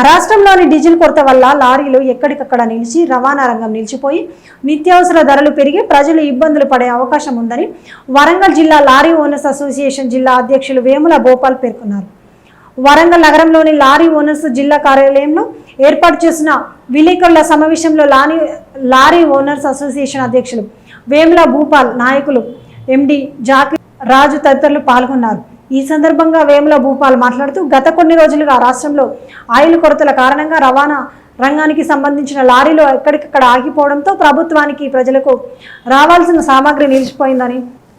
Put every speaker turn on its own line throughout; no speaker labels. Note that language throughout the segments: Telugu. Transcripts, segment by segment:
రాష్ట్రంలోని డీజిల్ కొరత వల్ల లారీలు ఎక్కడికక్కడ నిలిచి రవాణా రంగం నిలిచిపోయి నిత్యావసర ధరలు పెరిగి ప్రజలు ఇబ్బందులు పడే అవకాశం ఉందని వరంగల్ జిల్లా లారీ ఓనర్స్ అసోసియేషన్ జిల్లా అధ్యక్షులు వేముల భూపాల్ పేర్కొన్నారు. వరంగల్ నగరంలోని లారీ ఓనర్స్ జిల్లా కార్యాలయంలో ఏర్పాటు చేసిన విలేకరుల సమావేశంలో లారీ ఓనర్స్ అసోసియేషన్ అధ్యక్షులు వేముల భూపాల్, నాయకులు ఎండి జాకి రాజు తదితరులు పాల్గొన్నారు. ఈ సందర్భంగా వేముల భూపాల్ మాట్లాడుతూ గత కొన్ని రోజులుగా రాష్ట్రంలో ఆయిల్ కొరతల కారణంగా రవాణా రంగానికి సంబంధించిన లారీలు ఎక్కడికక్కడ ఆగిపోవడంతో ప్రభుత్వానికి ప్రజలకు రావాల్సిన సామాగ్రి నిలిచిపోయిందని,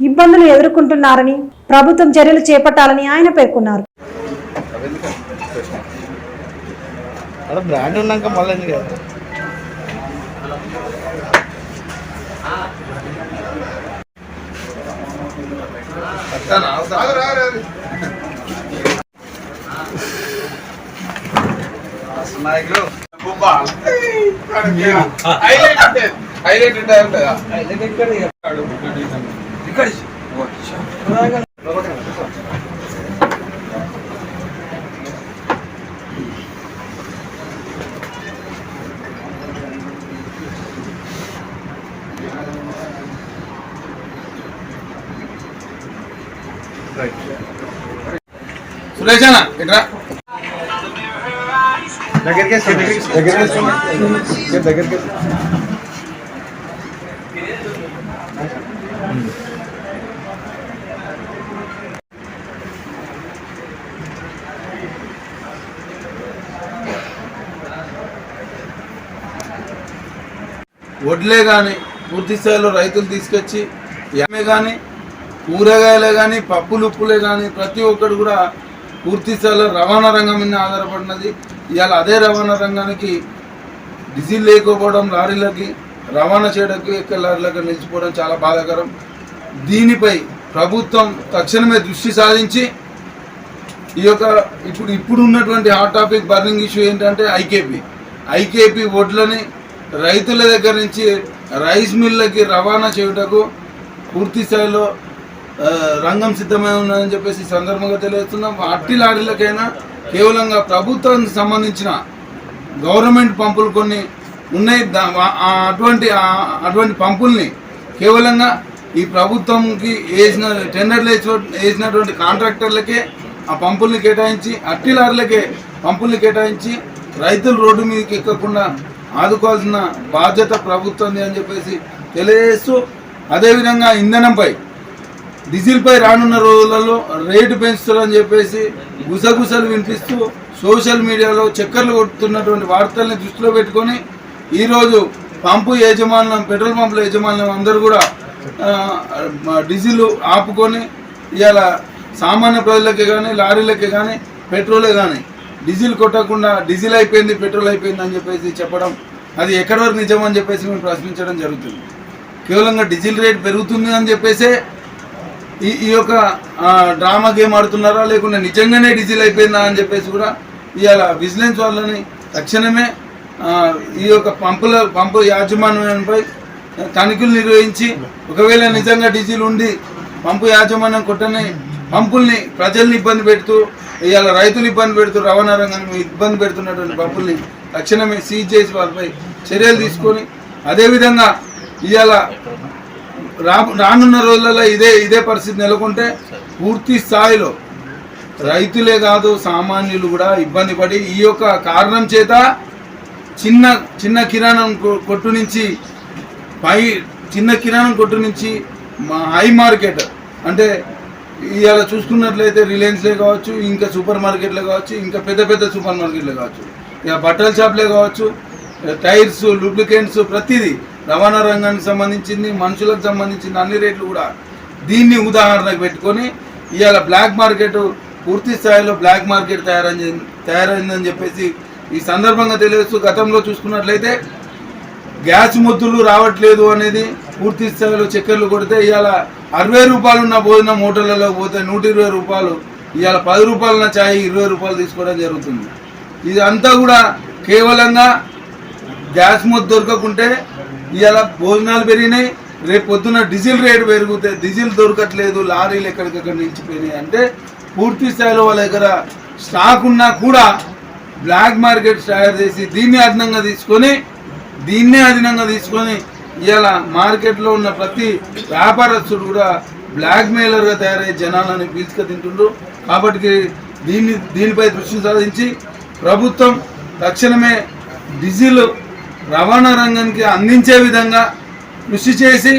ఇబ్బందులు ఎదుర్కొంటున్నారని ప్రభుత్వం చర్యలు చేపట్టాలని ఆయన పేర్కొన్నారు.
సురేషనా ఇట్రా దగ్గరికి వడ్లే కానీ పూర్తి స్థాయిలో రైతులు తీసుకొచ్చి ఏమే కానీ కూరగాయలే కానీ పప్పులు ఉప్పులే కానీ ప్రతి ఒక్కరు కూడా పూర్తి స్థాయిలో రవాణా రంగం మీద ఆధారపడినది. ఇవాళ అదే రవాణా రంగానికి డీజిల్ లేకపోవడం, లారీలకి రవాణా చేయడానికి ఎక్కడ లారీలకు నిలిచిపోవడం చాలా బాధాకరం. దీనిపై ప్రభుత్వం తక్షణమే దృష్టి సాధించి ఈ యొక్క ఇప్పుడు ఉన్నటువంటి హాట్ టాపిక్ బర్నింగ్ ఇష్యూ ఏంటంటే ఐకేపీ వడ్లని రైతుల దగ్గర నుంచి రైస్ మిల్లకి రవాణా చేయుటకు పూర్తి స్థాయిలో రంగం సిద్ధమై ఉన్నదని చెప్పేసి సందర్భంగా తెలియజేస్తున్నాం. అట్టి లారీలకైనా కేవలంగా ప్రభుత్వానికి సంబంధించిన గవర్నమెంట్ పంపులు కొన్ని ఉన్నాయి. అటువంటి పంపుల్ని కేవలంగా ఈ ప్రభుత్వంకి టెండర్లు వేసినటువంటి కాంట్రాక్టర్లకే ఆ పంపుల్ని కేటాయించి, అట్టి లారీలకే పంపుల్ని కేటాయించి రైతులు రోడ్డు మీదకి ఎక్కకుండా ఆదుకోవాల్సిన బాధ్యత ప్రభుత్వంది అని చెప్పేసి తెలియజేస్తూ, అదేవిధంగా ఇంధనంపై డీజిల్పై రానున్న రోజులలో రేటు పెంచుతారని చెప్పేసి గుసగుసలు వినిపిస్తూ సోషల్ మీడియాలో చక్కర్లు కొడుతున్నటువంటి వార్తల్ని దృష్టిలో పెట్టుకొని ఈరోజు పెట్రోల్ పంపుల యజమానులు అందరూ కూడా డీజిల్ ఆపుకొని ఇవాళ సామాన్య ప్రజలకే కానీ లారీలకే కానీ పెట్రోలే కానీ డీజిల్ కొట్టకుండా డీజిల్ అయిపోయింది, పెట్రోల్ అయిపోయింది అని చెప్పేసి చెప్పడం అది ఎక్కడి వరకు నిజం అని చెప్పేసి మేము ప్రశ్నించడం జరుగుతుంది. కేవలంగా డీజిల్ రేట్ పెరుగుతుంది అని చెప్పేసి ఈ యొక్క డ్రామా గేమ్ ఆడుతున్నారా, లేకుంటే నిజంగానే డీజిల్ అయిపోయిందా అని చెప్పేసి కూడా ఇవాళ విజిలెన్స్ వాళ్ళని తక్షణమే ఈ యొక్క పంపు యాజమాన్యంపై తనిఖీలు నిర్వహించి, ఒకవేళ నిజంగా డీజిల్ ఉండి పంపు యాజమాన్యం కొట్టని పంపుల్ని ప్రజల్ని ఇబ్బంది పెడుతూ, ఇవాళ రైతులు ఇబ్బంది పెడుతూ, రవాణా రంగాన్ని ఇబ్బంది పెడుతున్నటువంటి పంపుల్ని తక్షణమే సీజ్ చేసి వాళ్ళపై చర్యలు తీసుకొని, అదేవిధంగా ఇవాళ రానున్న రోజులలో ఇదే పరిస్థితి నెలకొంటే పూర్తి స్థాయిలో రైతులే కాదు సామాన్యులు కూడా ఇబ్బంది పడి ఈ యొక్క కారణం చేత చిన్న కిరాణం కొట్టు నుంచి హై మార్కెట్ అంటే ఇవాళ చూసుకున్నట్లయితే రిలయన్స్లే కావచ్చు, ఇంకా సూపర్ మార్కెట్లే కావచ్చు, ఇంకా పెద్ద సూపర్ మార్కెట్లే కావచ్చు, ఇక బట్టల షాప్లే కావచ్చు, టైర్స్, లూబ్రికెంట్స్, ప్రతిదీ రవాణా రంగానికి సంబంధించింది, మనుషులకు సంబంధించింది అన్ని రేట్లు కూడా దీన్ని ఉదాహరణకు పెట్టుకొని ఇవాళ బ్లాక్ మార్కెట్ పూర్తి స్థాయిలో బ్లాక్ మార్కెట్ తయారైందని చెప్పేసి ఈ సందర్భంగా తెలియజేస్తూ, గతంలో చూసుకున్నట్లయితే గ్యాస్ మొత్తులు రావట్లేదు అనేది పూర్తి స్థాయిలో చక్కెర్లు కొడితే ఇవాళ 60 రూపాయలు ఉన్న భోజనం హోటళ్లలో పోతే 120 రూపాయలు, ఇవాళ 10 రూపాయలున్న ఛాయ్ 20 రూపాయలు తీసుకోవడం జరుగుతుంది. ఇది అంతా కూడా కేవలంగా గ్యాస్ మొత్తం దొరకకుంటే ఇవాళ భోజనాలు పెరిగినాయి, రేపు పొద్దున్న డీజిల్ రేటు పెరిగితే డీజిల్ దొరకట్లేదు, లారీలు ఎక్కడికక్కడ నిలిచిపోయినాయి అంటే పూర్తి స్థాయిలో వాళ్ళ దగ్గర స్టాక్ ఉన్నా కూడా బ్లాక్ మార్కెట్ తయారు చేసి దీన్నే అదనంగా తీసుకొని ఇవాళ మార్కెట్లో ఉన్న ప్రతి వ్యాపారస్తుడు కూడా బ్లాక్ మెయిలర్గా తయారయ్యే జనాలని పీల్చుక తింటుండ్రు. కాబట్టి దీనిపై దృష్టి సాధించి ప్రభుత్వం తక్షణమే డీజిల్ రవాణా రంగానికి అందించే విధంగా కృషి చేసి